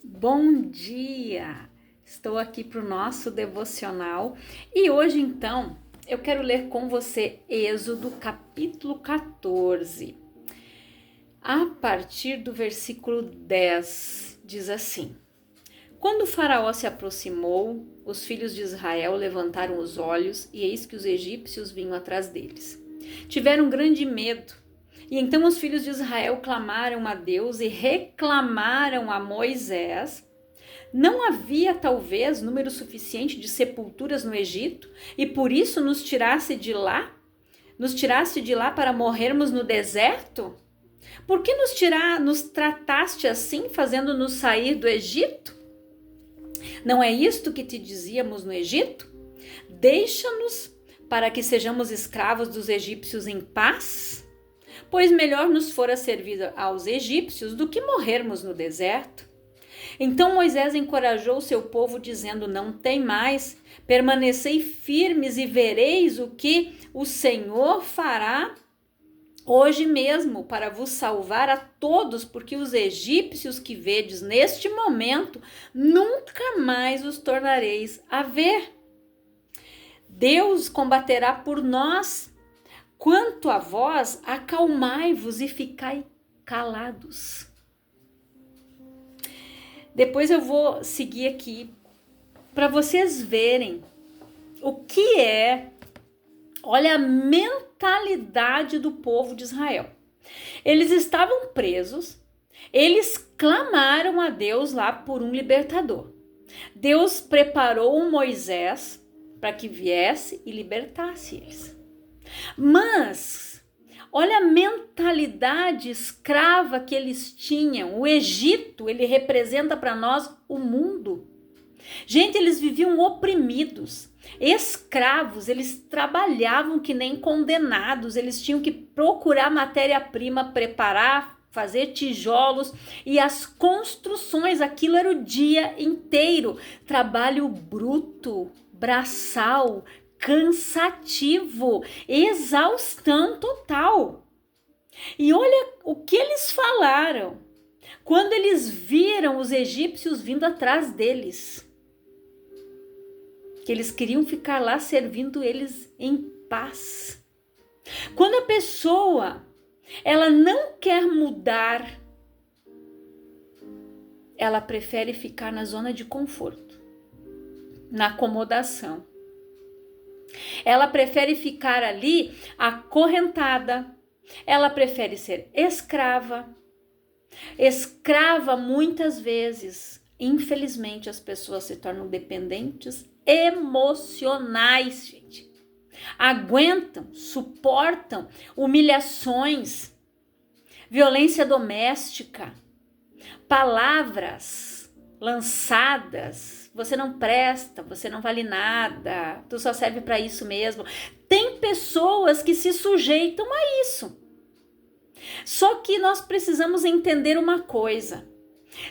Bom dia! Estou aqui para o nosso devocional e hoje então eu quero ler com você Êxodo capítulo 14. A partir do versículo 10 diz assim: Quando o faraó se aproximou, os filhos de Israel levantaram os olhos e eis que os egípcios vinham atrás deles. Tiveram grande medo. E então os filhos de Israel clamaram a Deus e reclamaram a Moisés. Não havia talvez número suficiente de sepulturas no Egito e por isso nos tiraste de lá para morrermos no deserto? Por que nos trataste assim, fazendo-nos sair do Egito? Não é isto que te dizíamos no Egito? Deixa-nos para que sejamos escravos dos egípcios em paz? Pois melhor nos fora servir aos egípcios do que morrermos no deserto. Então Moisés encorajou seu povo, dizendo: Não tem mais, permanecei firmes e vereis o que o Senhor fará hoje mesmo para vos salvar a todos, porque os egípcios que vedes neste momento, nunca mais os tornareis a ver. Deus combaterá por nós. Quanto a vós, acalmai-vos e ficai calados. Depois eu vou seguir aqui para vocês verem o que é, olha a mentalidade do povo de Israel. Eles estavam presos, eles clamaram a Deus lá por um libertador. Deus preparou Moisés para que viesse e libertasse eles. Mas, olha a mentalidade escrava que eles tinham. O Egito, ele representa para nós o mundo. Gente, eles viviam oprimidos, escravos, eles trabalhavam que nem condenados, eles tinham que procurar matéria-prima, preparar, fazer tijolos e as construções, aquilo era o dia inteiro. Trabalho bruto, braçal, cansativo, exaustão total. E olha o que eles falaram quando eles viram os egípcios vindo atrás deles. Que eles queriam ficar lá servindo eles em paz. Quando a pessoa, ela não quer mudar, ela prefere ficar na zona de conforto, na acomodação. Ela prefere ficar ali acorrentada, ela prefere ser escrava. Escrava muitas vezes, infelizmente as pessoas se tornam dependentes emocionais, gente. Aguentam, suportam humilhações, violência doméstica, palavras lançadas. Você não presta, você não vale nada, tu só serve para isso mesmo. Tem pessoas que se sujeitam a isso. Só que nós precisamos entender uma coisa.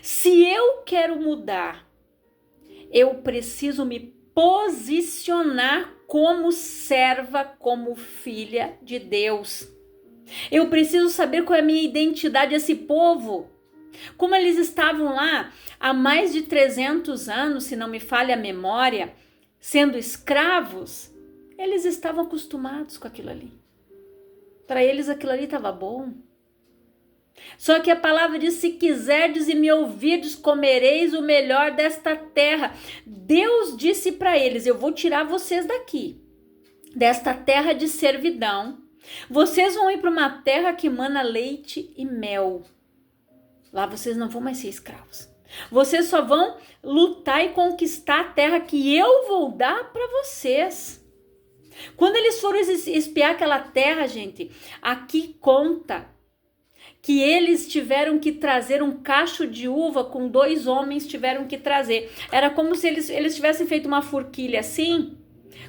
Se eu quero mudar, eu preciso me posicionar como serva, como filha de Deus. Eu preciso saber qual é a minha identidade. Esse povo, como eles estavam lá há mais de 300 anos, se não me falha a memória, sendo escravos, eles estavam acostumados com aquilo ali. Para eles aquilo ali estava bom. Só que a palavra diz: se quiserdes e me ouvirdes, comereis o melhor desta terra. Deus disse para eles: eu vou tirar vocês daqui, desta terra de servidão. Vocês vão ir para uma terra que emana leite e mel. Lá vocês não vão mais ser escravos. Vocês só vão lutar e conquistar a terra que eu vou dar para vocês. Quando eles foram espiar aquela terra, gente, aqui conta que eles tiveram que trazer um cacho de uva, com 2 homens tiveram que trazer. Era como se eles tivessem feito uma forquilha assim,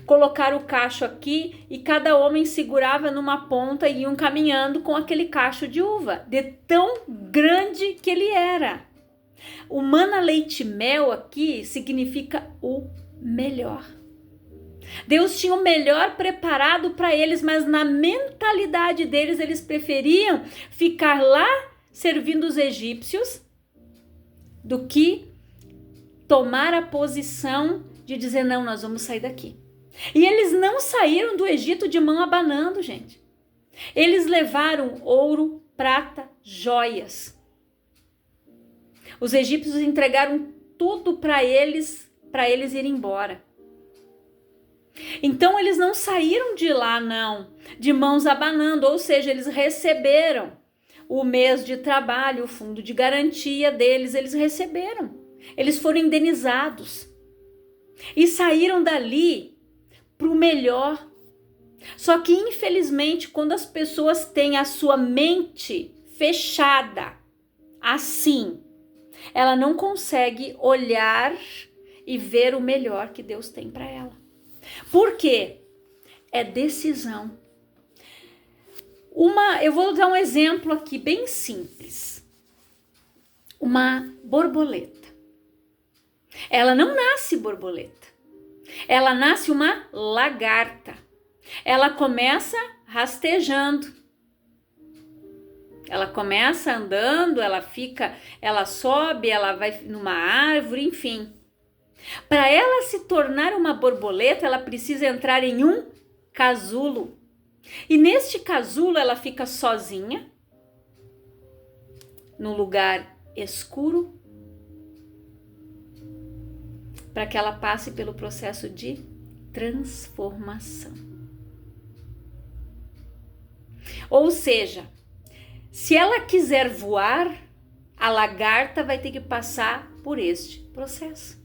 colocaram o cacho aqui e cada homem segurava numa ponta e iam caminhando com aquele cacho de uva, de tão grande que ele era. O mana leite e mel aqui significa o melhor. Deus tinha o melhor preparado para eles, mas na mentalidade deles, eles preferiam ficar lá servindo os egípcios do que tomar a posição de dizer, não, nós vamos sair daqui. E eles não saíram do Egito de mão abanando, gente. Eles levaram ouro, prata, joias. Os egípcios entregaram tudo para eles irem embora. Então eles não saíram de lá, não, de mãos abanando, ou seja, eles receberam o mês de trabalho, o fundo de garantia deles, eles receberam. Eles foram indenizados e saíram dali para o melhor. Só que, infelizmente, quando as pessoas têm a sua mente fechada assim, ela não consegue olhar e ver o melhor que Deus tem para ela. Por quê? É decisão. Eu vou dar um exemplo aqui bem simples. Uma borboleta. Ela não nasce borboleta. Ela nasce uma lagarta. Ela começa rastejando. Ela começa andando, ela sobe, ela vai numa árvore, enfim. Para ela se tornar uma borboleta, ela precisa entrar em um casulo. E neste casulo ela fica sozinha, num lugar escuro, para que ela passe pelo processo de transformação. Ou seja, se ela quiser voar, a lagarta vai ter que passar por este processo.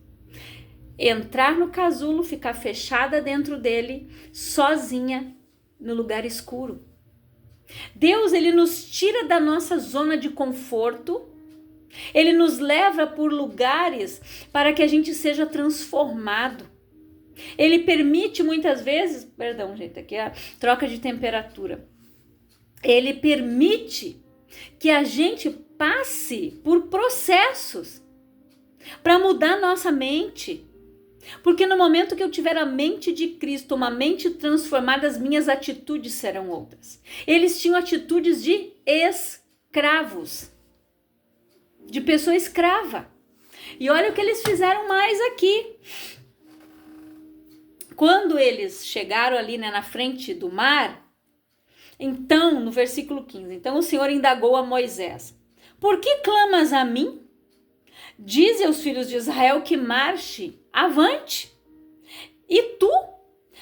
Entrar no casulo, ficar fechada dentro dele, sozinha, no lugar escuro. Deus, ele nos tira da nossa zona de conforto, ele nos leva por lugares para que a gente seja transformado. Ele permite muitas vezes, perdão, gente, aqui é a troca de temperatura. Ele permite que a gente passe por processos para mudar nossa mente. Porque no momento que eu tiver a mente de Cristo, uma mente transformada, as minhas atitudes serão outras. Eles tinham atitudes de escravos, de pessoa escrava. E olha o que eles fizeram mais aqui. Quando eles chegaram ali, né, na frente do mar, então, no versículo 15, então o Senhor indagou a Moisés: por que clamas a mim? Dize aos filhos de Israel que marche avante. E tu,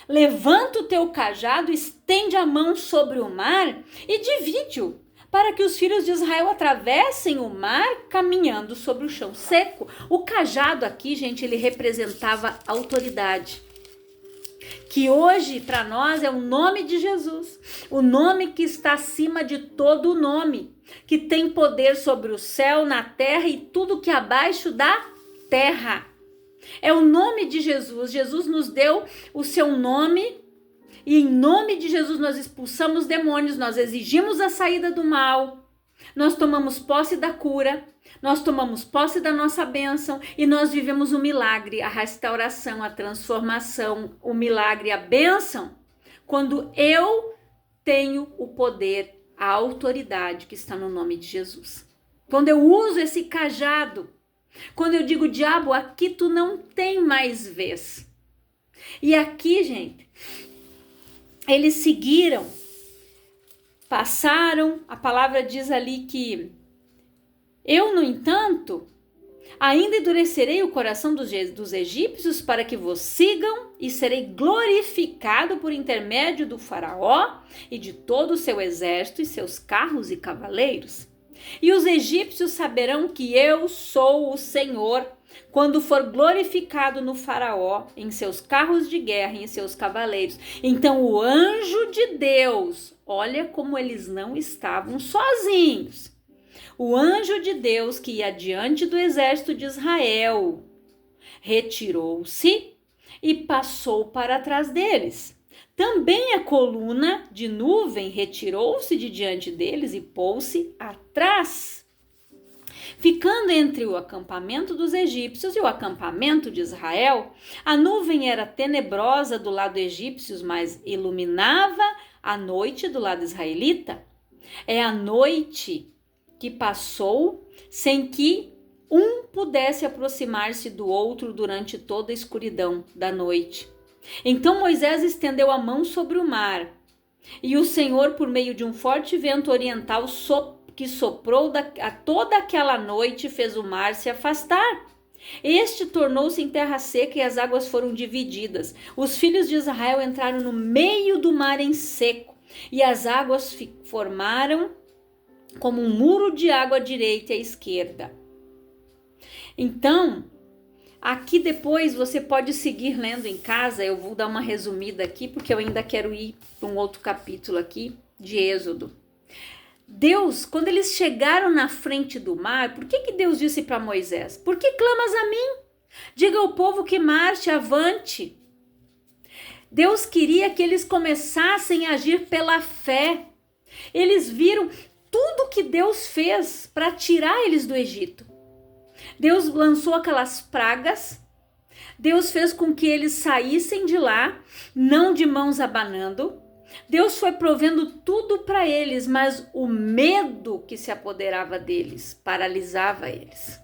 levanta o teu cajado, estende a mão sobre o mar e divide-o, para que os filhos de Israel atravessem o mar caminhando sobre o chão seco. O cajado aqui, gente, ele representava autoridade, que hoje para nós é o nome de Jesus, o nome que está acima de todo nome, que tem poder sobre o céu, na terra e tudo que é abaixo da terra. É o nome de Jesus. Jesus nos deu o seu nome e em nome de Jesus nós expulsamos demônios, nós exigimos a saída do mal, nós tomamos posse da cura, nós tomamos posse da nossa bênção e nós vivemos o milagre, a restauração, a transformação, o milagre, a bênção, quando eu tenho o poder, a autoridade que está no nome de Jesus. Quando eu uso esse cajado, quando eu digo, diabo, aqui tu não tem mais vez. E aqui, gente, eles seguiram, passaram, a palavra diz ali que eu, no entanto, ainda endurecerei o coração dos egípcios para que vos sigam e serei glorificado por intermédio do faraó e de todo o seu exército e seus carros e cavaleiros. E os egípcios saberão que eu sou o Senhor, quando for glorificado no faraó, em seus carros de guerra e em seus cavaleiros. Então o anjo de Deus, olha como eles não estavam sozinhos. O anjo de Deus que ia diante do exército de Israel retirou-se e passou para trás deles. Também a coluna de nuvem retirou-se de diante deles e pôs-se atrás. Ficando entre o acampamento dos egípcios e o acampamento de Israel, a nuvem era tenebrosa do lado egípcio, mas iluminava a noite do lado israelita. É a noite que passou sem que um pudesse aproximar-se do outro durante toda a escuridão da noite. Então Moisés estendeu a mão sobre o mar, e o Senhor, por meio de um forte vento oriental que soprou a toda aquela noite, fez o mar se afastar. Este tornou-se em terra seca e as águas foram divididas. Os filhos de Israel entraram no meio do mar em seco, e as águas formaram como um muro de água à direita e à esquerda. Então, aqui depois você pode seguir lendo em casa, eu vou dar uma resumida aqui, porque eu ainda quero ir para um outro capítulo aqui de Êxodo. Deus, quando eles chegaram na frente do mar, por que Deus disse para Moisés? Por que clamas a mim? Diga ao povo que marche, avante. Deus queria que eles começassem a agir pela fé. Eles viram tudo que Deus fez para tirar eles do Egito. Deus lançou aquelas pragas, Deus fez com que eles saíssem de lá, não de mãos abanando. Deus foi provendo tudo para eles, mas o medo que se apoderava deles paralisava eles.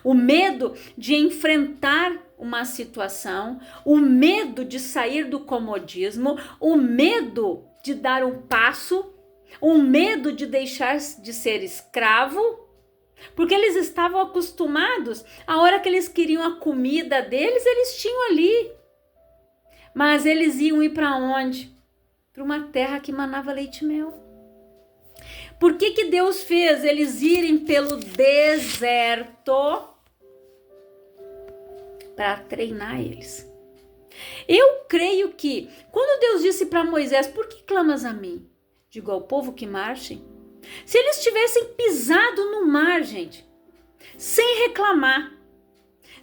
O medo de enfrentar uma situação, o medo de sair do comodismo, o medo de dar um passo, o medo de deixar de ser escravo, porque eles estavam acostumados, a hora que eles queriam a comida deles, eles tinham ali. Mas eles iam ir para onde? Para uma terra que manava leite e mel. Por que Deus fez eles irem pelo deserto? Para treinar eles. Eu creio que, quando Deus disse para Moisés, por que clamas a mim? Digo ao povo que marchem. Se eles tivessem pisado no mar, gente, sem reclamar,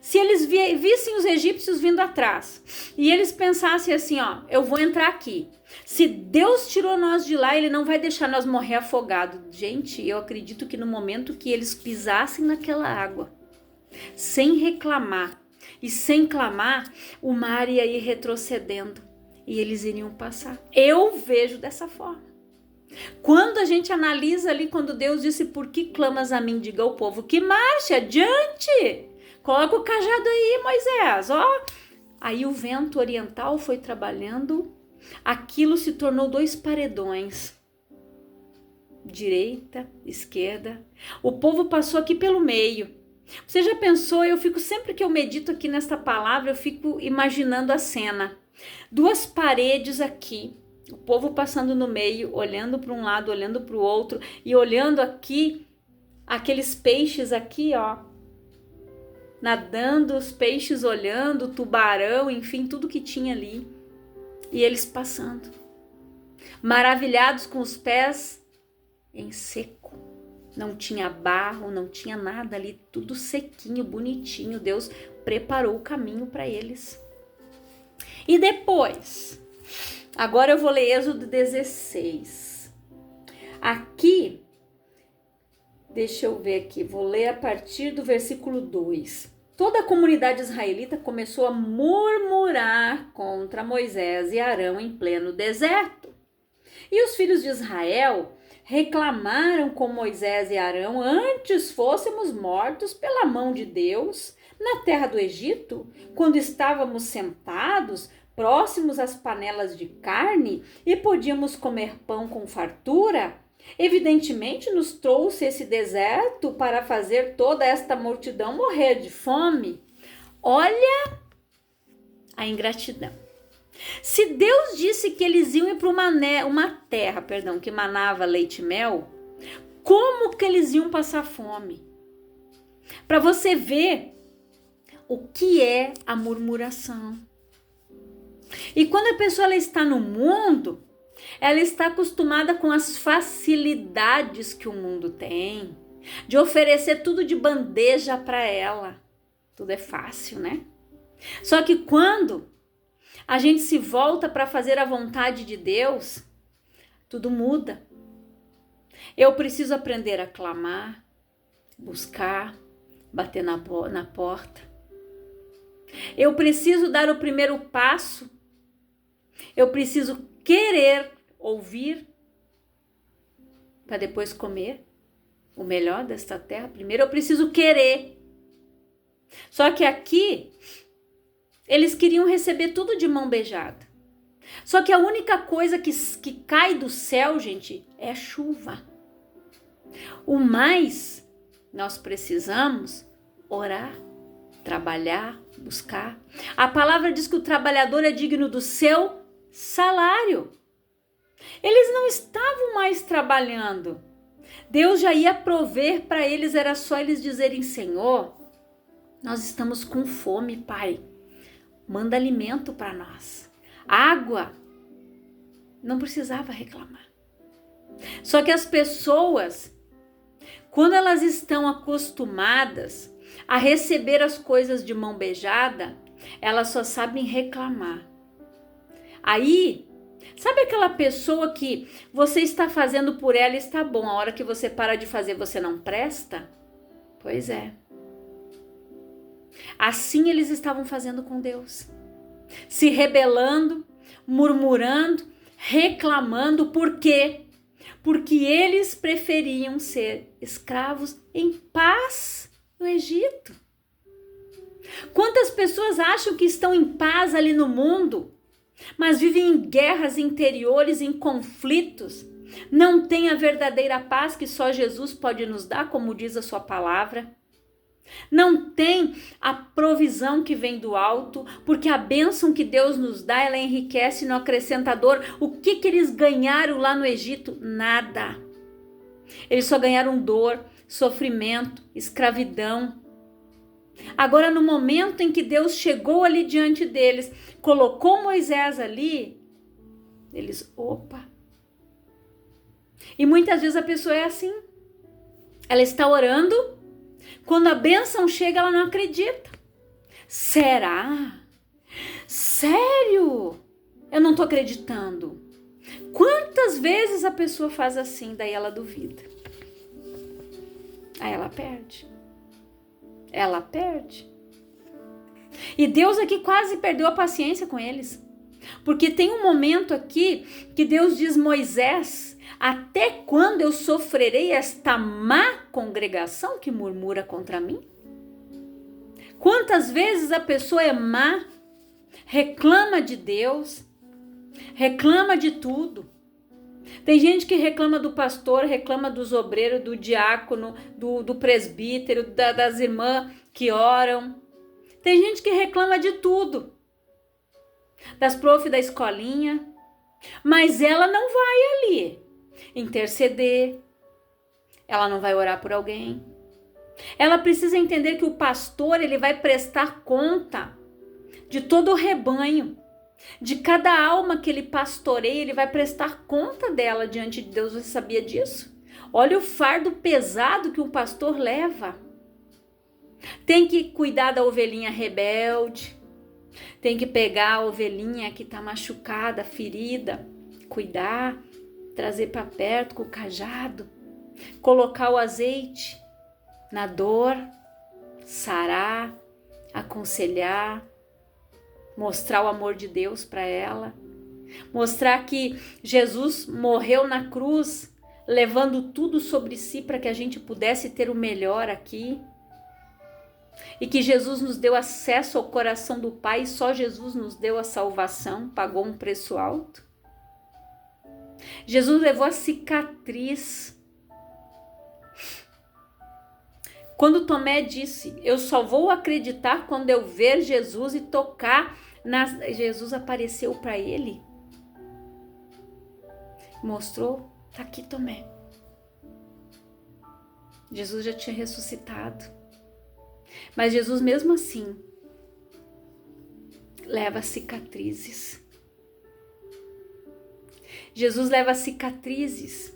se eles vissem os egípcios vindo atrás e eles pensassem assim, ó, eu vou entrar aqui. Se Deus tirou nós de lá, ele não vai deixar nós morrer afogados. Gente, eu acredito que no momento que eles pisassem naquela água, sem reclamar e sem clamar, o mar ia ir retrocedendo e eles iriam passar. Eu vejo dessa forma. Quando a gente analisa ali, quando Deus disse, por que clamas a mim? Diga ao povo que marche, adiante. Coloca o cajado aí, Moisés, ó. Aí o vento oriental foi trabalhando, aquilo se tornou 2 paredões. Direita, esquerda. O povo passou aqui pelo meio. Você já pensou, eu fico, sempre que eu medito aqui nesta palavra, eu fico imaginando a cena. 2 paredes aqui. O povo passando no meio, olhando para um lado, olhando para o outro e olhando aqui, aqueles peixes aqui, ó, nadando, os peixes olhando, tubarão, enfim, tudo que tinha ali. E eles passando, maravilhados com os pés em seco. Não tinha barro, não tinha nada ali, tudo sequinho, bonitinho. Deus preparou o caminho para eles. E depois... Agora eu vou ler Êxodo 16. Aqui, deixa eu ver aqui, vou ler a partir do versículo 2. Toda a comunidade israelita começou a murmurar contra Moisés e Arão em pleno deserto. E os filhos de Israel reclamaram com Moisés e Arão: antes fôssemos mortos pela mão de Deus na terra do Egito, quando estávamos sentados próximos às panelas de carne e podíamos comer pão com fartura. Evidentemente nos trouxe esse deserto para fazer toda esta multidão morrer de fome. Olha a ingratidão. Se Deus disse que eles iam ir para uma terra, que manava leite e mel, como que eles iam passar fome? Para você ver o que é a murmuração. E quando a pessoa ela está no mundo, ela está acostumada com as facilidades que o mundo tem, de oferecer tudo de bandeja para ela. Tudo é fácil, né? Só que quando a gente se volta para fazer a vontade de Deus, tudo muda. Eu preciso aprender a clamar, buscar, bater na porta. Eu preciso dar o primeiro passo. Eu preciso querer ouvir para depois comer o melhor desta terra. Primeiro eu preciso querer. Só que aqui, eles queriam receber tudo de mão beijada. Só que a única coisa que cai do céu, gente, é a chuva. O mais nós precisamos orar, trabalhar, buscar. A palavra diz que o trabalhador é digno do seu salário. Eles não estavam mais trabalhando. Deus já ia prover para eles, era só eles dizerem: Senhor, nós estamos com fome, Pai. Manda alimento para nós. Água. Não precisava reclamar. Só que as pessoas, quando elas estão acostumadas a receber as coisas de mão beijada, elas só sabem reclamar. Aí, sabe aquela pessoa que você está fazendo por ela e está bom, a hora que você para de fazer você não presta? Pois é. Assim eles estavam fazendo com Deus. Se rebelando, murmurando, reclamando. Por quê? Porque eles preferiam ser escravos em paz no Egito. Quantas pessoas acham que estão em paz ali no mundo, mas vivem em guerras interiores, em conflitos, não têm a verdadeira paz que só Jesus pode nos dar, como diz a sua palavra. Não tem a provisão que vem do alto, porque a bênção que Deus nos dá, ela enriquece e não acrescenta dor. O que eles ganharam lá no Egito? Nada. Eles só ganharam dor, sofrimento, escravidão. Agora, no momento em que Deus chegou ali diante deles, colocou Moisés ali, eles, opa. E muitas vezes a pessoa é assim. Ela está orando, quando a bênção chega, ela não acredita. Será? Sério? Eu não estou acreditando. Quantas vezes a pessoa faz assim, daí ela duvida. Aí ela perde. Ela perde. E Deus aqui quase perdeu a paciência com eles. Porque tem um momento aqui que Deus diz: Moisés, até quando eu sofrerei esta má congregação que murmura contra mim? Quantas vezes a pessoa é má, reclama de Deus, reclama de tudo. Tem gente que reclama do pastor, reclama dos obreiros, do diácono, do presbítero, das irmãs que oram. Tem gente que reclama de tudo. Das prof da escolinha. Mas ela não vai ali interceder. Ela não vai orar por alguém. Ela precisa entender que o pastor, ele vai prestar conta de todo o rebanho. De cada alma que ele pastoreia, ele vai prestar conta dela diante de Deus. Você sabia disso? Olha o fardo pesado que um pastor leva. Tem que cuidar da ovelhinha rebelde. Tem que pegar a ovelhinha que está machucada, ferida. Cuidar, trazer para perto com o cajado. Colocar o azeite na dor. Sarar, aconselhar. Mostrar o amor de Deus para ela, mostrar que Jesus morreu na cruz, levando tudo sobre si para que a gente pudesse ter o melhor aqui, e que Jesus nos deu acesso ao coração do Pai, e só Jesus nos deu a salvação, pagou um preço alto. Jesus levou a cicatriz. Quando Tomé disse: eu só vou acreditar quando eu ver Jesus e tocar, Jesus apareceu para ele. Mostrou: tá aqui, Tomé. Jesus já tinha ressuscitado. Mas Jesus mesmo assim leva cicatrizes. Jesus leva cicatrizes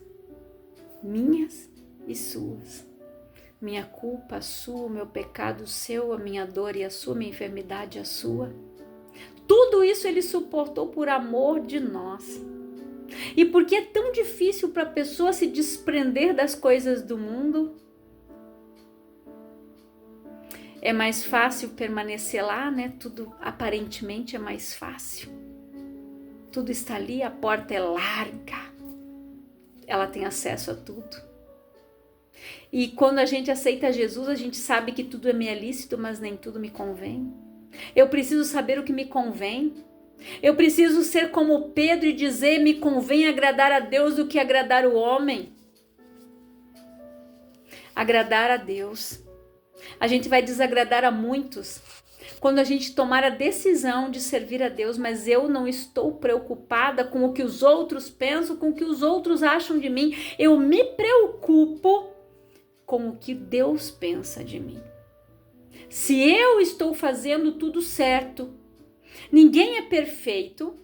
minhas e suas. Minha culpa, a sua, o meu pecado, o seu, a minha dor e a sua, minha enfermidade, a sua. Tudo isso ele suportou por amor de nós. E porque é tão difícil para a pessoa se desprender das coisas do mundo, é mais fácil permanecer lá, né? Tudo aparentemente é mais fácil. Tudo está ali, a porta é larga. Ela tem acesso a tudo. E quando a gente aceita Jesus, a gente sabe que tudo me é lícito, mas nem tudo me convém. Eu preciso saber o que me convém. Eu preciso ser como Pedro e dizer: me convém agradar a Deus do que agradar o homem. Agradar a Deus. A gente vai desagradar a muitos quando a gente tomar a decisão de servir a Deus, mas eu não estou preocupada com o que os outros pensam, com o que os outros acham de mim. Eu me preocupo com o que Deus pensa de mim. Se eu estou fazendo tudo certo, ninguém é perfeito,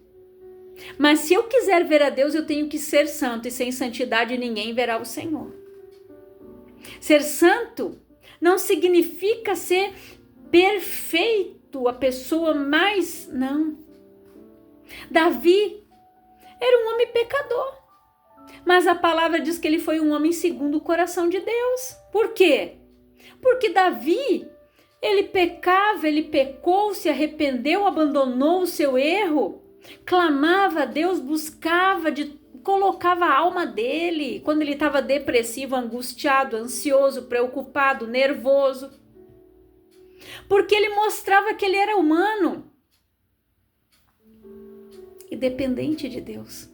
mas se eu quiser ver a Deus, eu tenho que ser santo, e sem santidade ninguém verá o Senhor. Ser santo não significa ser perfeito, a pessoa mais... Não. Davi era um homem pecador, mas a palavra diz que ele foi um homem segundo o coração de Deus. Por quê? Porque Davi, ele pecava, ele pecou, se arrependeu, abandonou o seu erro, clamava a Deus, colocava a alma dele, quando ele estava depressivo, angustiado, ansioso, preocupado, nervoso, porque ele mostrava que ele era humano e dependente de Deus.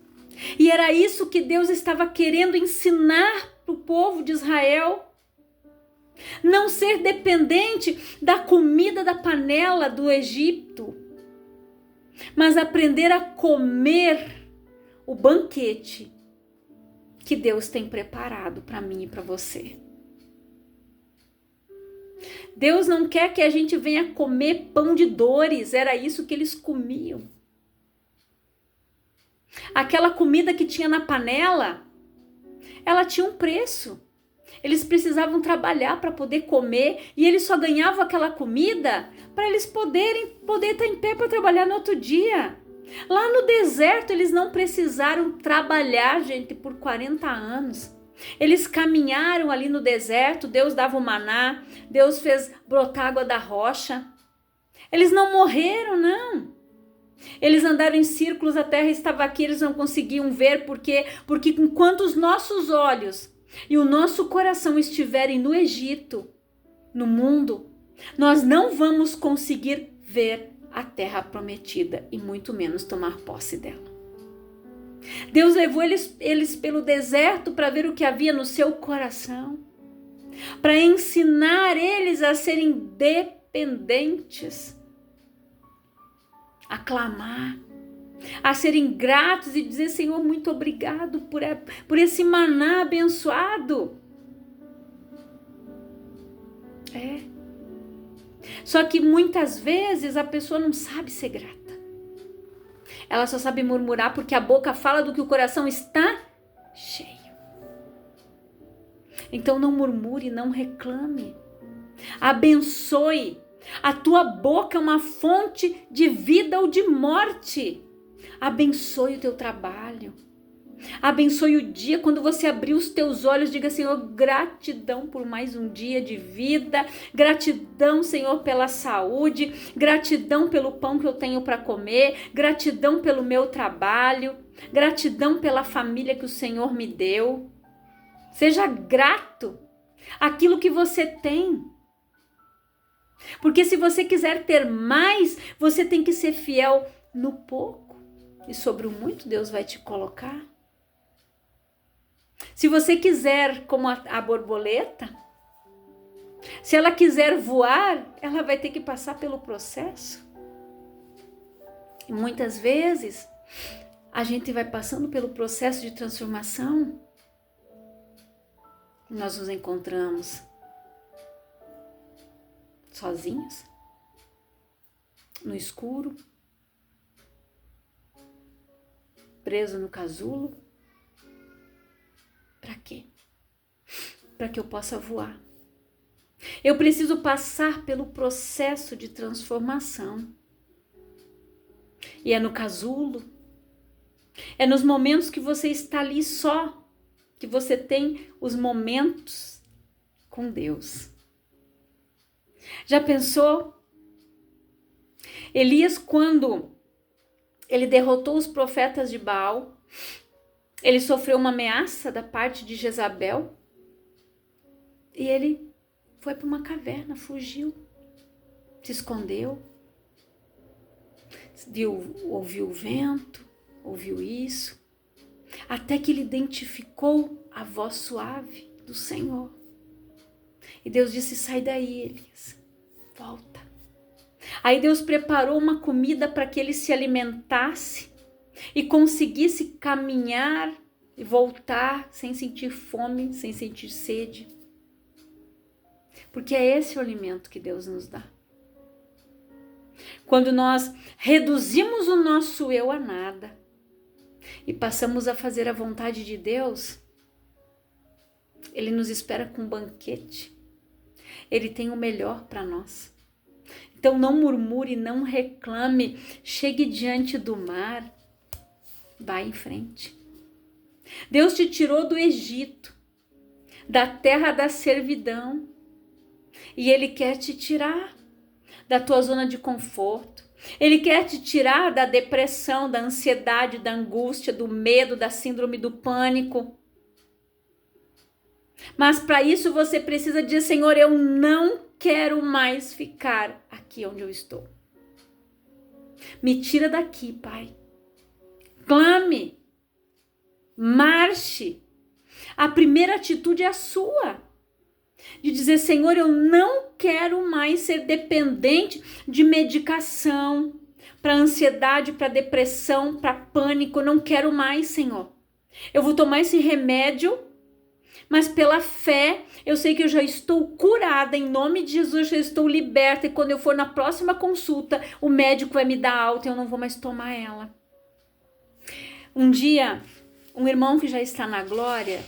E era isso que Deus estava querendo ensinar para o povo de Israel. Não ser dependente da comida da panela do Egito, mas aprender a comer o banquete que Deus tem preparado para mim e para você. Deus não quer que a gente venha comer pão de dores, era isso que eles comiam. Aquela comida que tinha na panela, ela tinha um preço. Eles precisavam trabalhar para poder comer, e eles só ganhavam aquela comida para eles poder estar em pé para trabalhar no outro dia. Lá no deserto eles não precisaram trabalhar, gente, por 40 anos. Eles caminharam ali no deserto, Deus dava o maná, Deus fez brotar água da rocha. Eles não morreram, não. Eles andaram em círculos, a terra estava aqui, eles não conseguiam ver, porque enquanto os nossos olhos e o nosso coração estiverem no Egito, no mundo, nós não vamos conseguir ver a terra prometida e muito menos tomar posse dela. Deus levou eles pelo deserto para ver o que havia no seu coração, para ensinar eles a serem dependentes, a clamar, a serem gratos e dizer: Senhor, muito obrigado por esse maná abençoado. Só que muitas vezes a pessoa não sabe ser grata. Ela só sabe murmurar porque a boca fala do que o coração está cheio. Então não murmure, não reclame. Abençoe. A tua boca é uma fonte de vida ou de morte. Abençoe o teu trabalho. Abençoe o dia. Quando você abrir os teus olhos, diga: Senhor, gratidão por mais um dia de vida. Gratidão, Senhor, pela saúde. Gratidão pelo pão que eu tenho para comer. Gratidão pelo meu trabalho. Gratidão pela família que o Senhor me deu. Seja grato àquilo que você tem. Porque se você quiser ter mais, você tem que ser fiel no pouco. E sobre o muito Deus vai te colocar. Se você quiser, como a borboleta, se ela quiser voar, ela vai ter que passar pelo processo. E muitas vezes, a gente vai passando pelo processo de transformação. E nós nos encontramos sozinhos, no escuro, preso no casulo. Para quê? Para que eu possa voar. Eu preciso passar pelo processo de transformação. E é no casulo, é nos momentos que você está ali só, que você tem os momentos com Deus. Já pensou? Elias, quando ele derrotou os profetas de Baal, ele sofreu uma ameaça da parte de Jezabel. E ele foi para uma caverna, fugiu, se escondeu, ouviu o vento, ouviu isso, até que ele identificou a voz suave do Senhor. E Deus disse: sai daí, Elias, volta. Aí Deus preparou uma comida para que ele se alimentasse e conseguisse caminhar e voltar sem sentir fome, sem sentir sede. Porque é esse o alimento que Deus nos dá. Quando nós reduzimos o nosso eu a nada e passamos a fazer a vontade de Deus, Ele nos espera com um banquete. Ele tem o melhor para nós. Então não murmure, não reclame, chegue diante do mar, vá em frente. Deus te tirou do Egito, da terra da servidão, e Ele quer te tirar da tua zona de conforto. Ele quer te tirar da depressão, da ansiedade, da angústia, do medo, da síndrome do pânico. Mas para isso você precisa dizer: Senhor, eu não quero mais ficar aqui onde eu estou. Me tira daqui, Pai. Clame. Marche. A primeira atitude é a sua. De dizer: Senhor, eu não quero mais ser dependente de medicação para ansiedade, para depressão, para pânico. Eu não quero mais, Senhor. Eu vou tomar esse remédio, mas pela fé eu sei que eu já estou curada, em nome de Jesus, já estou liberta, e quando eu for na próxima consulta, o médico vai me dar alta e eu não vou mais tomar ela. Um dia, um irmão que já está na glória,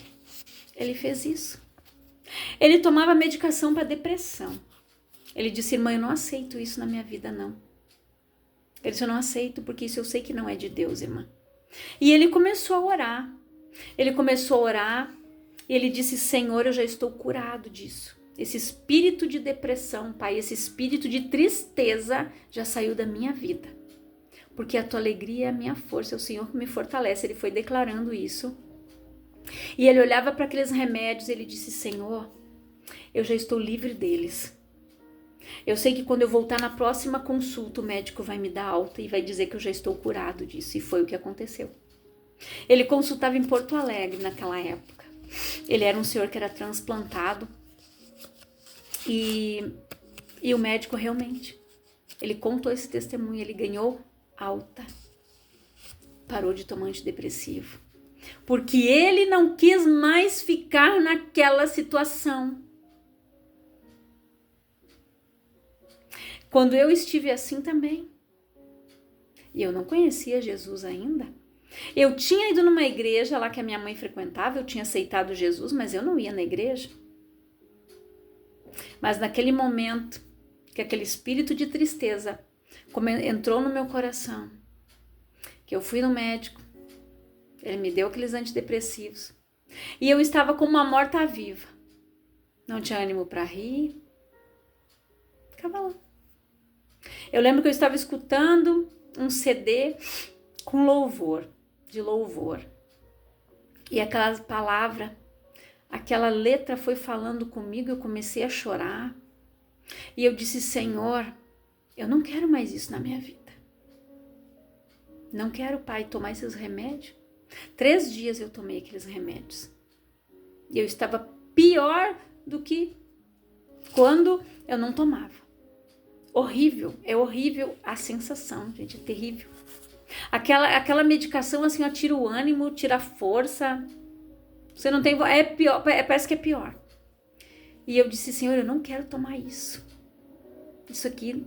ele fez isso. Ele tomava medicação para depressão. Ele disse: irmã, eu não aceito isso na minha vida, não. Ele disse: eu não aceito, porque isso eu sei que não é de Deus, irmã. E ele começou a orar. Ele começou a orar e ele disse: Senhor, eu já estou curado disso. Esse espírito de depressão, Pai, esse espírito de tristeza já saiu da minha vida. Porque a tua alegria é a minha força, é o Senhor que me fortalece. Ele foi declarando isso. E ele olhava para aqueles remédios e ele disse: Senhor, eu já estou livre deles. Eu sei que quando eu voltar na próxima consulta, o médico vai me dar alta e vai dizer que eu já estou curado disso. E foi o que aconteceu. Ele consultava em Porto Alegre naquela época. Ele era um senhor que era transplantado. E o médico realmente, ele contou esse testemunho, ele ganhou alta. Parou de tomar antidepressivo. Porque ele não quis mais ficar naquela situação. Quando eu estive assim também, e eu não conhecia Jesus ainda, eu tinha ido numa igreja lá que a minha mãe frequentava, eu tinha aceitado Jesus, mas eu não ia na igreja. Mas naquele momento, que aquele espírito de tristeza entrou no meu coração, que eu fui no médico, ele me deu aqueles antidepressivos, e eu estava como uma morta-viva. Não tinha ânimo para rir, ficava lá. Eu lembro que eu estava escutando um CD com louvor, de louvor. E aquela palavra, aquela letra foi falando comigo, eu comecei a chorar. E eu disse: Senhor, eu não quero mais isso na minha vida. Não quero, Pai, tomar esses remédios. 3 dias eu tomei aqueles remédios. E eu estava pior do que quando eu não tomava. Horrível, é horrível a sensação, gente, é terrível. Aquela medicação assim, ó, tira o ânimo, tira a força. Você não tem, é pior, parece que é pior. E eu disse: Senhor, eu não quero tomar isso. Isso aqui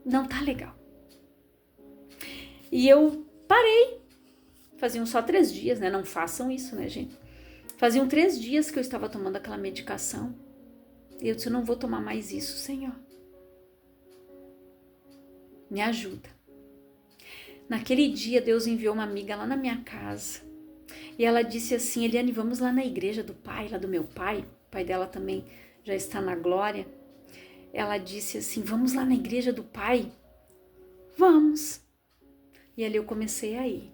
não tá legal. E eu parei. Faziam só 3 dias, né? Não façam isso, né, gente? Faziam 3 dias que eu estava tomando aquela medicação. E eu disse: eu não vou tomar mais isso, Senhor. Me ajuda. Naquele dia, Deus enviou uma amiga lá na minha casa. E ela disse assim: Eliane, vamos lá na igreja do pai, lá do meu pai. O pai dela também já está na glória. Ela disse assim: vamos lá na igreja do pai? Vamos. E ali eu comecei a ir.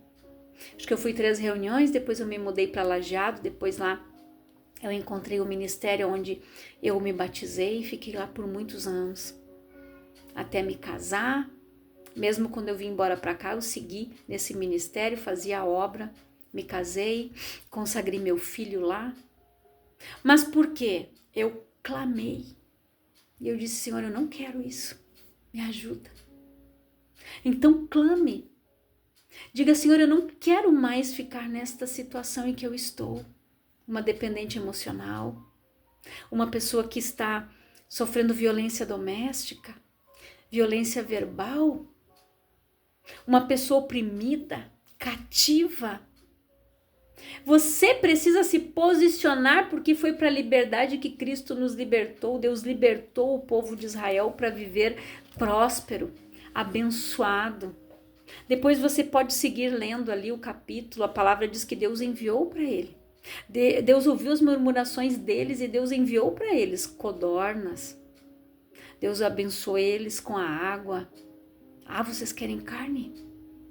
Acho que eu fui 3 reuniões, depois eu me mudei para Lajeado, depois lá Eu encontrei o ministério onde eu me batizei e fiquei lá por muitos anos, até me casar. Mesmo quando eu vim embora para cá, eu segui nesse ministério, fazia a obra, me casei, consagrei meu filho lá. Mas por quê? Eu clamei. E eu disse, Senhor, eu não quero isso. Me ajuda. Então clame. Diga, Senhor, eu não quero mais ficar nesta situação em que eu estou. Uma dependente emocional, uma pessoa que está sofrendo violência doméstica, violência verbal, uma pessoa oprimida, cativa. Você precisa se posicionar porque foi para a liberdade que Cristo nos libertou. Deus libertou o povo de Israel para viver próspero, abençoado. Depois você pode seguir lendo ali o capítulo, a palavra diz que Deus enviou para ele. Deus ouviu as murmurações deles e Deus enviou para eles codornas. Deus abençoou eles com a água. Ah, vocês querem carne?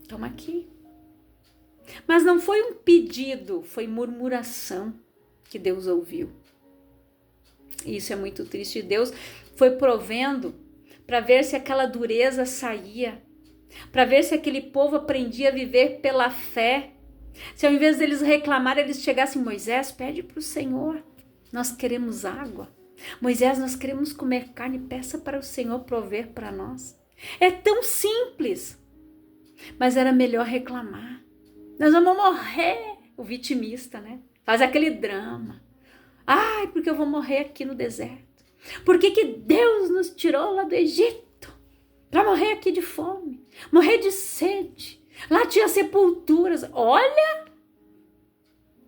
Toma aqui. Mas não foi um pedido, foi murmuração que Deus ouviu. E isso é muito triste. Deus foi provendo para ver se aquela dureza saía, para ver se aquele povo aprendia a viver pela fé. Se ao invés deles reclamarem, eles chegassem, Moisés, pede para o Senhor, nós queremos água. Moisés, nós queremos comer carne, peça para o Senhor prover para nós. É tão simples, mas era melhor reclamar. Nós vamos morrer, o vitimista, né? Faz aquele drama. Ai, porque eu vou morrer aqui no deserto. Por que Deus nos tirou lá do Egito? Para morrer aqui de fome, morrer de sede. Lá tinha sepulturas. Olha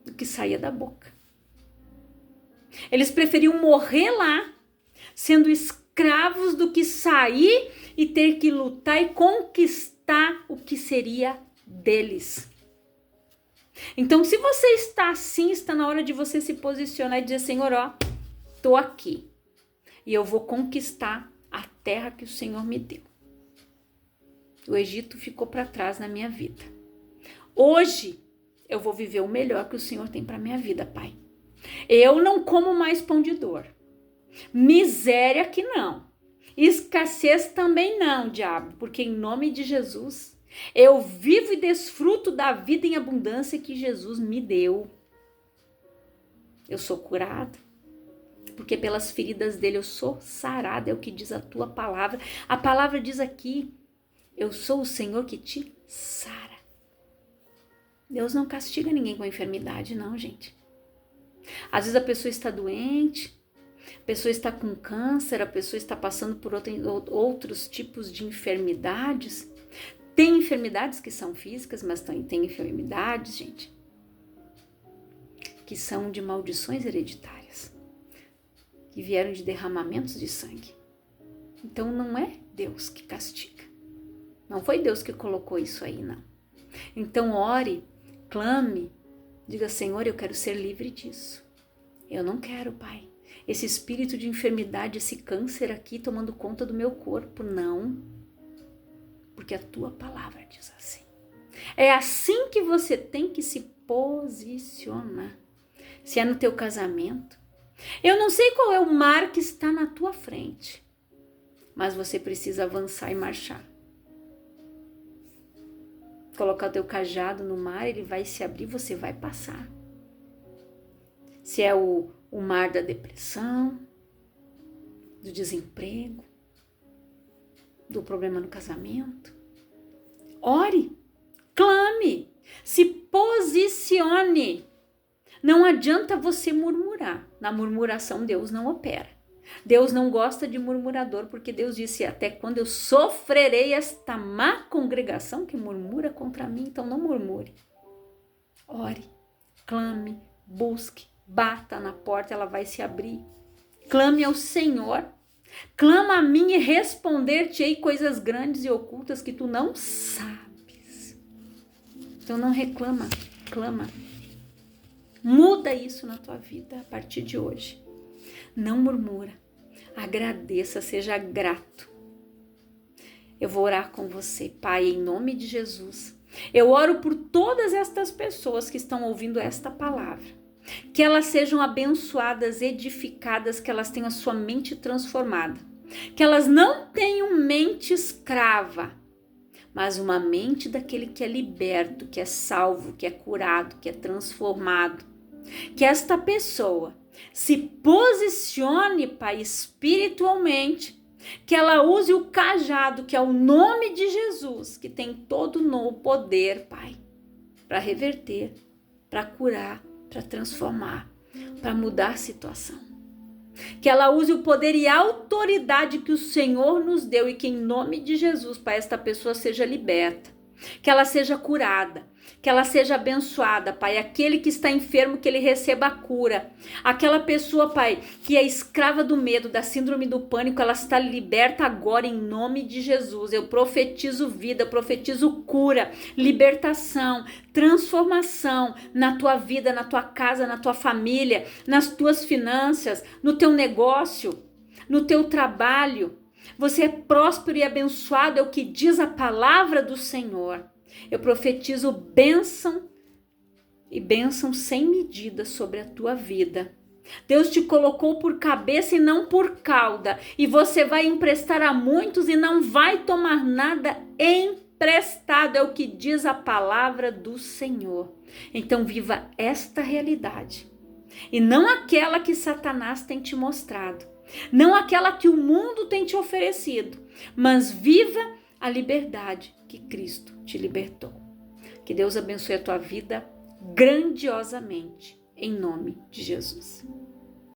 o que saía da boca. Eles preferiam morrer lá, sendo escravos, do que sair e ter que lutar e conquistar o que seria deles. Então, se você está assim, está na hora de você se posicionar e dizer, Senhor, ó, tô aqui e eu vou conquistar a terra que o Senhor me deu. O Egito ficou para trás na minha vida. Hoje eu vou viver o melhor que o Senhor tem para minha vida, Pai. Eu não como mais pão de dor. Miséria que não. Escassez também não, diabo, porque em nome de Jesus eu vivo e desfruto da vida em abundância que Jesus me deu. Eu sou curada, porque pelas feridas dele eu sou sarada, é o que diz a tua palavra. A palavra diz aqui, eu sou o Senhor que te sara. Deus não castiga ninguém com enfermidade, não, gente. Às vezes a pessoa está doente, a pessoa está com câncer, a pessoa está passando por outros tipos de enfermidades. Tem enfermidades que são físicas, mas tem enfermidades, gente, que são de maldições hereditárias, que vieram de derramamentos de sangue. Então não é Deus que castiga. Não foi Deus que colocou isso aí, não. Então ore, clame, diga, Senhor, eu quero ser livre disso. Eu não quero, Pai, esse espírito de enfermidade, esse câncer aqui tomando conta do meu corpo, não. Porque a tua palavra diz assim. É assim que você tem que se posicionar. Se é no teu casamento. Eu não sei qual é o mar que está na tua frente, mas você precisa avançar e marchar. Colocar o teu cajado no mar, ele vai se abrir, você vai passar. Se é o mar da depressão, do desemprego, do problema no casamento, ore, clame, se posicione. Não adianta você murmurar. Na murmuração Deus não opera. Deus não gosta de murmurador, porque Deus disse, até quando eu sofrerei esta má congregação que murmura contra mim, então não murmure. Ore, clame, busque, bata na porta, ela vai se abrir. Clame ao Senhor. Clama a mim e responder-te-ei coisas grandes e ocultas que tu não sabes. Então não reclama, clama. Muda isso na tua vida a partir de hoje. Não murmura. Agradeça, seja grato. Eu vou orar com você, Pai, em nome de Jesus. Eu oro por todas estas pessoas que estão ouvindo esta palavra. Que elas sejam abençoadas, edificadas, que elas tenham a sua mente transformada. Que elas não tenham mente escrava, mas uma mente daquele que é liberto, que é salvo, que é curado, que é transformado. Que esta pessoa se posicione, Pai, espiritualmente, que ela use o cajado, que é o nome de Jesus, que tem todo o poder, Pai, para reverter, para curar, para transformar, para mudar a situação. Que ela use o poder e a autoridade que o Senhor nos deu e que em nome de Jesus, Pai, esta pessoa seja liberta, que ela seja curada, que ela seja abençoada, Pai. Aquele que está enfermo, que ele receba a cura. Aquela pessoa, Pai, que é escrava do medo, da síndrome do pânico, ela está liberta agora em nome de Jesus. Eu profetizo vida, eu profetizo cura, libertação, transformação na tua vida, na tua casa, na tua família, nas tuas finanças, no teu negócio, no teu trabalho. Você é próspero e abençoado, é o que diz a palavra do Senhor. Eu profetizo bênção e bênção sem medida sobre a tua vida. Deus te colocou por cabeça e não por cauda. E você vai emprestar a muitos e não vai tomar nada emprestado. É o que diz a palavra do Senhor. Então viva esta realidade. E não aquela que Satanás tem te mostrado. Não aquela que o mundo tem te oferecido. Mas viva a liberdade que Cristo te libertou. Que Deus abençoe a tua vida grandiosamente, em nome de Jesus.